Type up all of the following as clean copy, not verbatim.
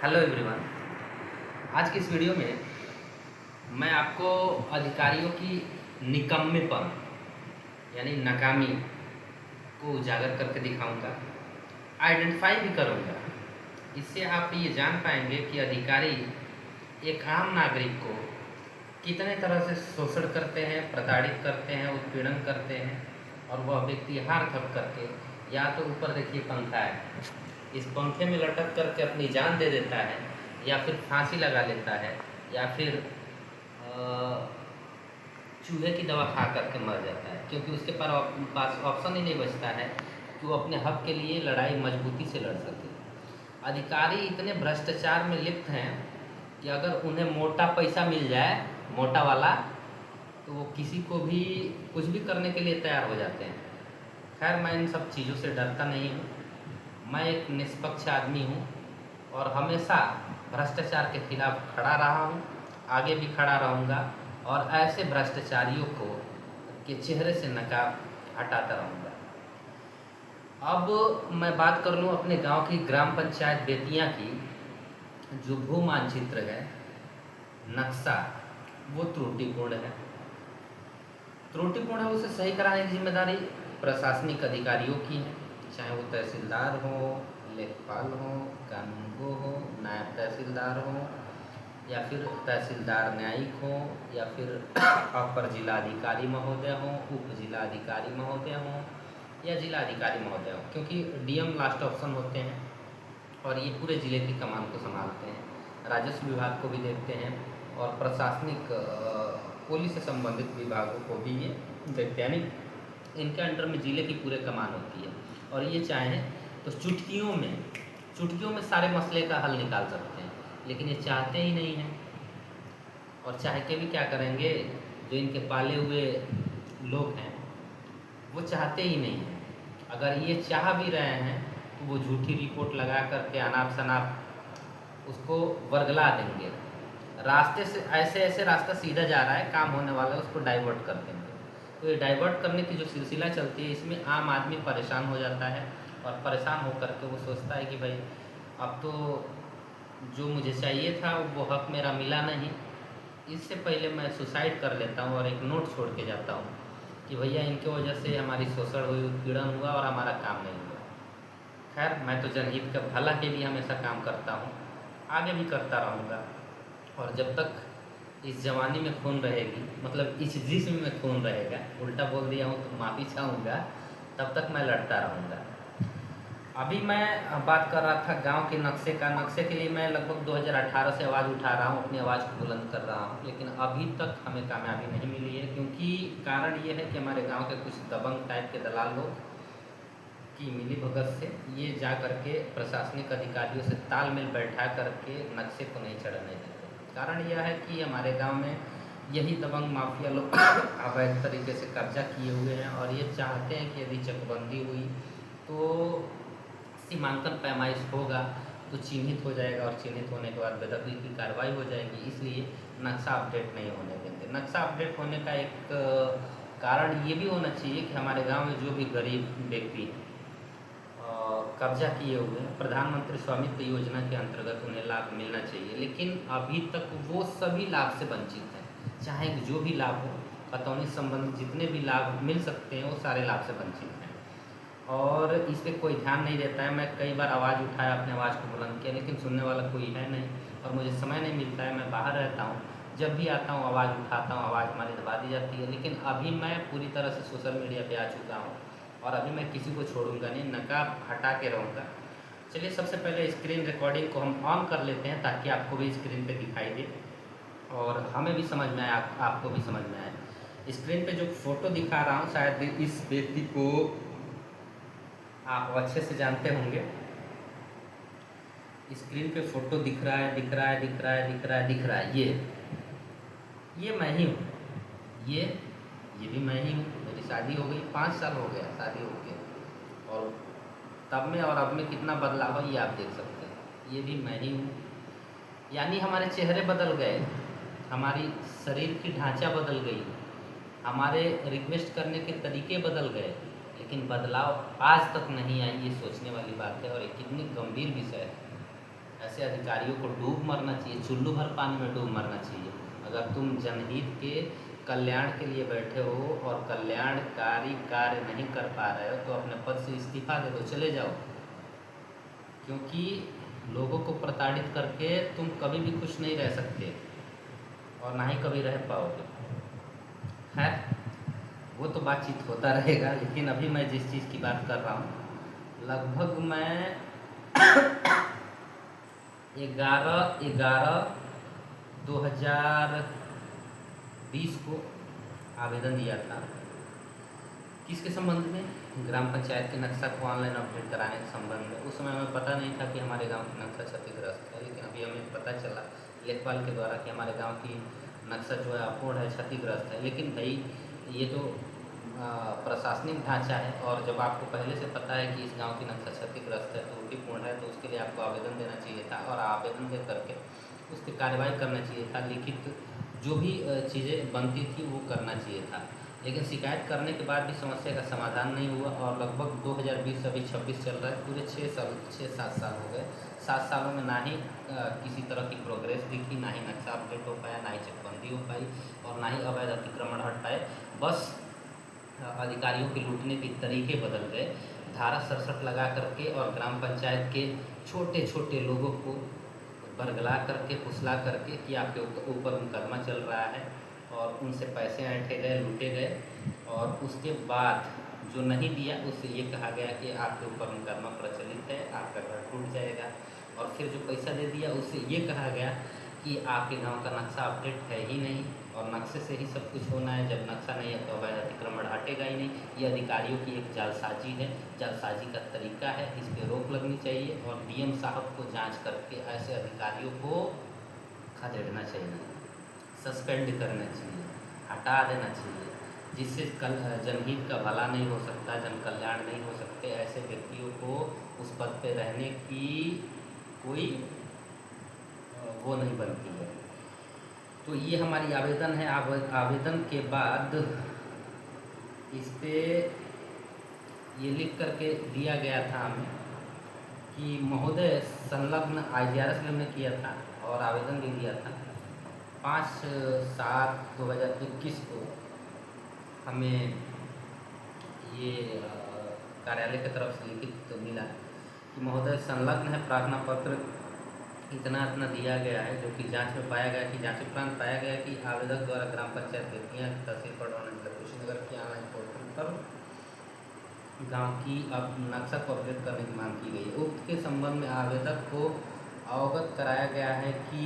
Hello everyone. आज की इस वीडियो में मैं आपको अधिकारियों की निकम्मेपन यानी नाकामी को उजागर करके दिखाऊंगा, आइडेंटिफाई भी करूंगा। इससे आप ये जान पाएंगे कि अधिकारी एक आम नागरिक को कितने तरह से शोषण करते हैं, प्रताड़ित करते हैं, उत्पीड़न करते हैं और वह व्यक्ति हार थक करके या तो ऊपर देखिए पंखा है, इस पंखे में लटक करके अपनी जान दे देता है या फिर फांसी लगा लेता है या फिर चूहे की दवा खा करके मर जाता है, क्योंकि उसके पास ऑप्शन ही नहीं बचता है कि वो अपने हक के लिए लड़ाई मजबूती से लड़ सके। अधिकारी इतने भ्रष्टाचार में लिप्त हैं कि अगर उन्हें मोटा पैसा मिल जाए, मोटा वाला, तो वो किसी को भी कुछ भी करने के लिए तैयार हो जाते हैं। खैर, मैं इन सब चीज़ों से डरता नहीं हूँ। मैं एक निष्पक्ष आदमी हूँ और हमेशा भ्रष्टाचार के खिलाफ खड़ा रहा हूँ, आगे भी खड़ा रहूँगा और ऐसे भ्रष्टाचारियों को के चेहरे से नकाब हटाता रहूँगा। अब मैं बात कर लूँ अपने गांव की ग्राम पंचायत बेतिया की। जो भू मानचित्र है, नक्शा, वो त्रुटिपूर्ण है। त्रुटिपूर्ण है, उसे सही कराने की जिम्मेदारी प्रशासनिक अधिकारियों की है, चाहे वो तहसीलदार हो, लेखपाल हो, कानूनगो हो, नायब तहसीलदार हो या फिर तहसीलदार न्यायिक हो या फिर अपर जिलाधिकारी महोदय हो, उप जिलाधिकारी महोदय हो या जिलाधिकारी महोदय हो, क्योंकि डीएम लास्ट ऑप्शन होते हैं और ये पूरे ज़िले की कमान को संभालते हैं। राजस्व विभाग को भी देखते हैं और प्रशासनिक पुलिस से संबंधित विभागों को भी ये देखते हैं, यानी इनके अंडर में ज़िले की पूरे कमान होती है और ये चाहें तो चुटकियों में सारे मसले का हल निकाल सकते हैं, लेकिन ये चाहते ही नहीं हैं। और चाह के भी क्या करेंगे, जो इनके पाले हुए लोग हैं वो चाहते ही नहीं हैं। अगर ये चाह भी रहे हैं तो वो झूठी रिपोर्ट लगा करके अनाप शनाप उसको वर्गला देंगे। रास्ते से ऐसे रास्ता सीधा जा रहा है, काम होने वाला है, उसको डाइवर्ट कर देंगे। तो ये डाइवर्ट करने की जो सिलसिला चलती है, इसमें आम आदमी परेशान हो जाता है और परेशान होकर के वो सोचता है कि भाई अब तो जो मुझे चाहिए था वो हक मेरा मिला नहीं, इससे पहले मैं सुसाइड कर लेता हूँ और एक नोट छोड़ के जाता हूँ कि भैया इनके वजह से हमारी शोषण हुई, उत्पीड़न हुआ और हमारा काम नहीं हुआ। खैर, मैं तो जनहित का भला के लिए हमेशा काम करता हूँ, आगे भी करता रहूँगा और जब तक इस जवानी में खून रहेगी, मतलब इस जिस्म में खून रहेगा, उल्टा बोल दिया हूँ तो माफ़ी चाहूँगा, तब तक मैं लड़ता रहूँगा। अभी मैं बात कर रहा था गांव के नक्शे का। नक्शे के लिए मैं लगभग 2018 से आवाज़ उठा रहा हूँ, अपनी आवाज़ को बुलंद कर रहा हूँ, लेकिन अभी तक हमें कामयाबी नहीं मिली है, क्योंकि कारण ये है कि हमारे गांव के कुछ दबंग टाइप के दलाल लोग की मिली भगत से ये जा करके प्रशासनिक अधिकारियों से तालमेल बैठा करके नक्शे को नहीं चढ़ने देते। कारण यह है कि हमारे गांव में यही दबंग माफिया लोग अवैध तरीके से कब्जा किए हुए हैं और ये चाहते हैं कि यदि चकबंदी हुई तो सीमांकन पैमाइश होगा तो चिन्हित हो जाएगा और चिन्हित होने के बाद बेदखली की कार्रवाई हो जाएगी, इसलिए नक्शा अपडेट नहीं होने देंगे। नक्शा अपडेट होने का एक कारण ये भी होना चाहिए कि हमारे गांव में जो भी गरीब व्यक्ति कब्जा किए हुए हैं, प्रधानमंत्री स्वामित्व योजना के अंतर्गत उन्हें लाभ मिलना चाहिए, लेकिन अभी तक वो सभी लाभ से वंचित हैं। चाहे जो भी लाभ हो, खतौनी संबंधित जितने भी लाभ मिल सकते हैं वो सारे लाभ से वंचित हैं और इस पर कोई ध्यान नहीं देता है। मैं कई बार आवाज़ उठाया, अपने आवाज़ को बुलंद किया, लेकिन सुनने वाला कोई है नहीं और मुझे समय नहीं मिलता है। मैं बाहर रहता हूँ, जब भी आता हूँ आवाज़ उठाता हूँ, आवाज़ हमारी दबा दी जाती है। लेकिन अभी मैं पूरी तरह से सोशल मीडिया पे आ चुका हूँ और अभी मैं किसी को छोड़ूंगा नहीं, नकाब हटा के रहूँगा। चलिए, सबसे पहले स्क्रीन रिकॉर्डिंग को हम ऑन कर लेते हैं ताकि आपको भी स्क्रीन पे दिखाई दे और हमें भी समझ में आए, आपको भी समझ में आए। स्क्रीन पे जो फ़ोटो दिखा रहा हूँ शायद इस व्यक्ति को आप अच्छे से जानते होंगे। स्क्रीन पे फ़ोटो दिख रहा है, दिख रहा है, दिख रहा है, दिख रहा है, दिख रहा है। ये मैं ही हूँ, ये भी मैं ही हूँ। मेरी शादी हो गई, 5 साल हो गया शादी हो गया और तब में और अब में कितना बदलाव है ये आप देख सकते हैं। ये भी मैं ही हूँ, यानी हमारे चेहरे बदल गए, हमारी शरीर की ढांचा बदल गई, हमारे रिक्वेस्ट करने के तरीके बदल गए, लेकिन बदलाव आज तक नहीं आई। ये सोचने वाली बात है और ये कितनी गंभीर विषय है। ऐसे अधिकारियों को डूब मरना चाहिए, चुल्लू भर पानी में डूब मरना चाहिए। अगर तुम जनहित के कल्याण के लिए बैठे हो और कल्याणकारी कार्य नहीं कर पा रहे हो तो अपने पद से इस्तीफा दे दो, चले जाओ। क्योंकि लोगों को प्रताड़ित करके तुम कभी भी खुश नहीं रह सकते और ना ही कभी रह पाओगे। खैर, वो तो बातचीत होता रहेगा, लेकिन अभी मैं जिस चीज़ की बात कर रहा हूँ, लगभग मैं 11/11/2020 को आवेदन दिया था। किसके संबंध में? ग्राम पंचायत के नक्शा को ऑनलाइन अपडेट कराने के संबंध में। उस समय हमें पता नहीं था कि हमारे गांव की नक्शा क्षतिग्रस्त है, लेकिन अभी हमें पता चला लेखपाल के द्वारा कि हमारे गांव की नक्शा जो है अपूर्ण है, क्षतिग्रस्त है। लेकिन भाई ये तो प्रशासनिक ढांचा है, और जब आपको पहले से पता है कि इस गांव की नक्शा क्षतिग्रस्त है, त्रुटिपूर्ण है, तो उसके लिए आपको आवेदन देना चाहिए था और आवेदन दे करके उस पर कार्रवाई करना चाहिए था। लिखित जो भी चीज़ें बनती थी वो करना चाहिए था। लेकिन शिकायत करने के बाद भी समस्या का समाधान नहीं हुआ और लगभग 2020 अभी 26 चल रहा है, पूरे 6-7 साल हो गए। 7 सालों में ना ही किसी तरह की प्रोग्रेस दिखी, ना ही नक्शा अपडेट हो पाया, ना ही चकबंदी हो पाई और ना ही अवैध अतिक्रमण हट पाए। बस अधिकारियों के लूटने के तरीके बदल गए। धारा 67 लगा करके और ग्राम पंचायत के छोटे छोटे लोगों को बरगला करके, फुसला करके कि आपके ऊपर मुकदमा चल रहा है, और उनसे पैसे ऐंठे गए, लूटे गए। और उसके बाद जो नहीं दिया उससे ये कहा गया कि आपके ऊपर मुकदमा प्रचलित है, आपका घर टूट जाएगा। और फिर जो पैसा दे दिया उससे ये कहा गया कि आपके गांव का नक्शा अपडेट है ही नहीं, और नक्शे से ही सब कुछ होना है। जब नक्शा नहीं है तो अवैध अतिक्रमण हटेगा ही नहीं। ये अधिकारियों की एक जालसाजी है, जालसाजी का तरीका है। इस पर रोक लगनी चाहिए और डीएम साहब को जांच करके ऐसे अधिकारियों को खदेड़ना चाहिए, सस्पेंड करना चाहिए, हटा देना चाहिए, जिससे कल जनहित का भला नहीं हो सकता, जन कल्याण नहीं हो सकते। ऐसे व्यक्तियों को उस पद पे रहने की कोई वो नहीं बनती है। तो ये हमारी आवेदन है। आवेदन के बाद इस पे ये लिख करके दिया गया था हमें कि महोदय संलग्न IGRS में हमने किया था और आवेदन भी दिया था 5/7/2021 को। हमें ये कार्यालय की तरफ से लिखित तो मिला कि महोदय संलग्न है, प्रार्थना पत्र इतना दिया गया है, जो कि जांच में पाया गया कि जांच उपरांत पाया गया कि आवेदक द्वारा ग्राम पंचायत बेतियाँ तहसील पडरौना जिला कुशीनगर की ऑनलाइन पोर्टल पर गांव की अब नक्शा को अपडेट करने की मांग की गई है। उक्त के संबंध में आवेदक को अवगत कराया गया है कि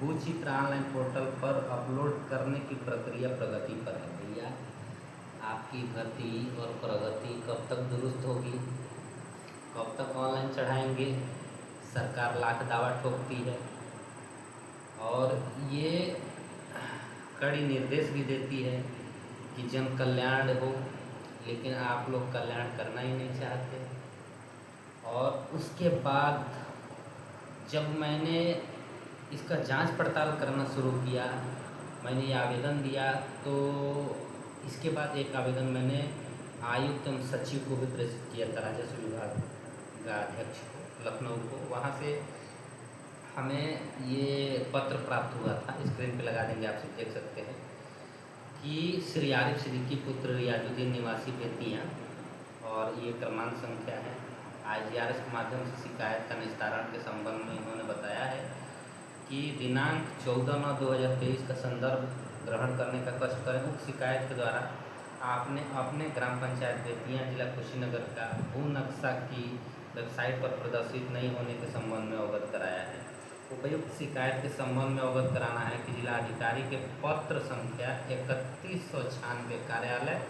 भूचित्र ऑनलाइन पोर्टल पर अपलोड करने की प्रक्रिया प्रगति पर है। भैया, आपकी गति और प्रगति कब तक दुरुस्त होगी? कब तक ऑनलाइन चढ़ाएंगे? सरकार लाख दावा ठोकती है और ये कड़ी निर्देश भी देती है कि जन कल्याण हो, लेकिन आप लोग कल्याण करना ही नहीं चाहते। और उसके बाद जब मैंने इसका जांच पड़ताल करना शुरू किया, मैंने ये आवेदन दिया, तो इसके बाद एक आवेदन मैंने आयुक्त एवं सचिव को भी प्रेषित किया था, राजस्व विभाग का अध्यक्ष को, लखनऊ को। वहाँ से हमें ये पत्र प्राप्त हुआ था, स्क्रीन पे लगा देंगे, आप सब देख सकते हैं कि श्री आरिफ सिद्दीकी पुत्र रियाजुद्दीन निवासी बेतियाँ, और ये क्रमांक संख्या है। IGRS के माध्यम से शिकायत का निस्तारण के संबंध में इन्होंने बताया है कि दिनांक 14/9/2023 का संदर्भ ग्रहण करने का कष्ट करें। उक्त शिकायत के द्वारा आपने अपने ग्राम पंचायत बेतियाँ जिला कुशीनगर का भू नक्शा की वेबसाइट पर प्रदर्शित नहीं होने के संबंध में अवगत कराया है। उपयुक्त शिकायत के संबंध में अवगत कराना है कि जिलाधिकारी के पत्र संख्या 3196 कार्यालय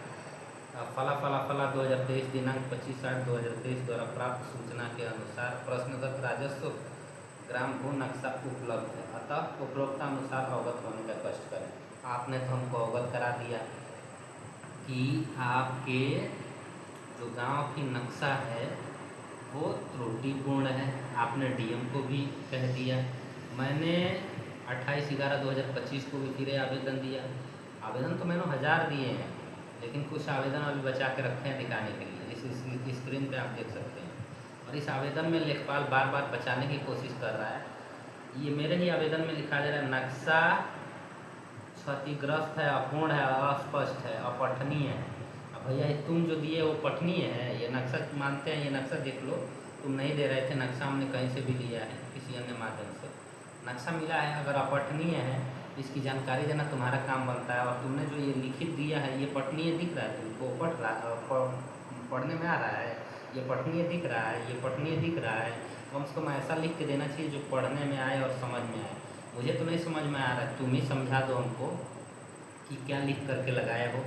फला 2023 दिनांक 25/8/2023 द्वारा प्राप्त सूचना के अनुसार प्रश्नगत राजस्व ग्राम भू नक्शा उपलब्ध है, अतः उपरोक्त अनुसार अवगत होने का कष्ट करें। आपने तो हमको अवगत करा दिया कि आपके जो गांव की नक्शा है वो त्रुटिपूर्ण है। आपने डीएम को भी कह दिया। मैंने 28/11/2025 को भी फिर आवेदन दिया। आवेदन तो मैंने 1000 दिए हैं, लेकिन कुछ आवेदन अभी बचा के रखे हैं दिखाने के लिए। इस स्क्रीन पे आप देख सकते हैं। और इस आवेदन में लेखपाल बार बार बचाने की कोशिश कर रहा है। ये मेरे ही आवेदन में लिखा जा रहा है, नक्शा क्षतिग्रस्त है, अपूर्ण है, अस्पष्ट है, अपठनीय है। अब भैया तुम जो दिए वो पठनीय है? ये नक्शा मानते हैं, ये नक्शा देख लो, तुम नहीं दे रहे थे नक्शा, हमने कहीं से भी लिया है, किसी अन्य माध्यम से नक्शा मिला है। अगर अपठनीय है, इसकी जानकारी देना तुम्हारा काम बनता है। और तुमने जो ये लिखित दिया है, ये पठनीय दिख रहा है तुमको? पढ़ने में आ रहा है? ये पठनीय दिख रहा है? ये पठनीय दिख रहा है? कम से कम ऐसा लिख के देना चाहिए जो पढ़ने में आए और समझ में आए। मुझे तो नहीं समझ में आ रहा है, तुम ही समझा दो हमको कि क्या लिख करके लगाए हो।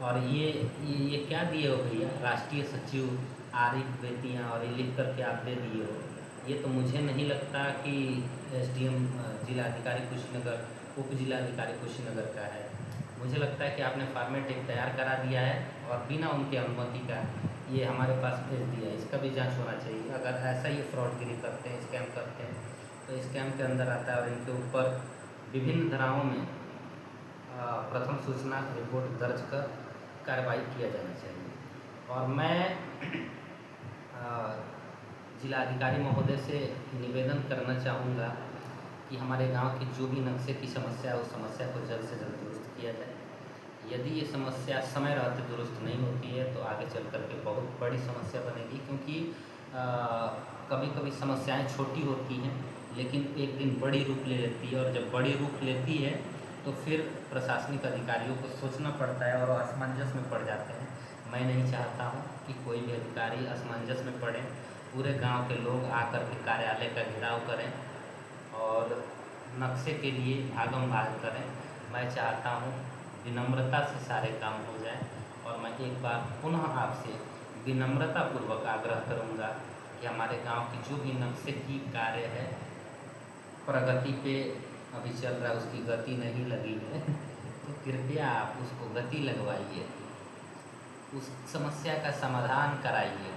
और ये क्या दिए हो भैया? राष्ट्रीय सचिव आरिफ बेतिया, और ये लिख करके आप दे दिए हो। ये तो मुझे नहीं लगता कि एसडीएम जिलाधिकारी कुशीनगर, उप जिलाधिकारी कुशीनगर का है। मुझे लगता है कि आपने फॉर्मेट एक तैयार करा दिया है और बिना उनकी अनुमति का ये हमारे पास भेज दिया है। इसका भी जांच होना चाहिए। अगर ऐसा ही फ्रॉडगिरी करते हैं, स्कैम करते हैं, तो स्कैम के अंदर आता है और इनके ऊपर विभिन्न धाराओं में प्रथम सूचना रिपोर्ट दर्ज कर कार्रवाई किया जाना चाहिए। और मैं जिलाधिकारी महोदय से निवेदन करना चाहूँगा कि हमारे गांव की जो भी नक्शे की समस्या है, उस समस्या को जल्द से जल्द दुरुस्त किया जाए। यदि ये समस्या समय रहते दुरुस्त नहीं होती है तो आगे चल कर के बहुत बड़ी समस्या बनेगी, क्योंकि कभी कभी समस्याएं छोटी होती हैं लेकिन एक दिन बड़ी रूप ले लेती है, और जब बड़ी रूप लेती है तो फिर प्रशासनिक अधिकारियों को सोचना पड़ता है और असमंजस में पड़ जाते हैं। मैं नहीं चाहता हूँ कि कोई भी अधिकारी असमंजस में पड़े। पूरे गांव के लोग आकर के कार्यालय का घेराव करें और नक्शे के लिए भागम भाग करें। मैं चाहता हूँ विनम्रता से सारे काम हो जाए। और मैं एक बार पुनः आपसे विनम्रतापूर्वक आग्रह करूँगा कि हमारे गांव की जो भी नक्शे की कार्य है, प्रगति पे अभी चल रहा है, उसकी गति नहीं लगी है तो कृपया आप उसको गति लगवाइए, उस समस्या का समाधान कराइए।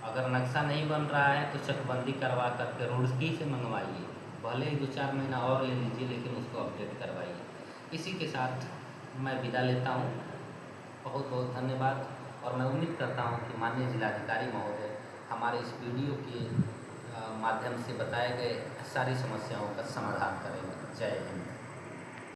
अगर नक्शा नहीं बन रहा है तो चकबंदी करवा करके रुड़की से मंगवाइए, भले ही 2-4 महीना और ले लीजिए, लेकिन उसको अपडेट करवाइए। इसी के साथ मैं विदा लेता हूँ। बहुत बहुत धन्यवाद। और मैं उम्मीद करता हूँ कि माननीय जिलाधिकारी महोदय हमारे इस वीडियो के माध्यम से बताए गए सारी समस्याओं का समाधान करेंगे। जय हिंद।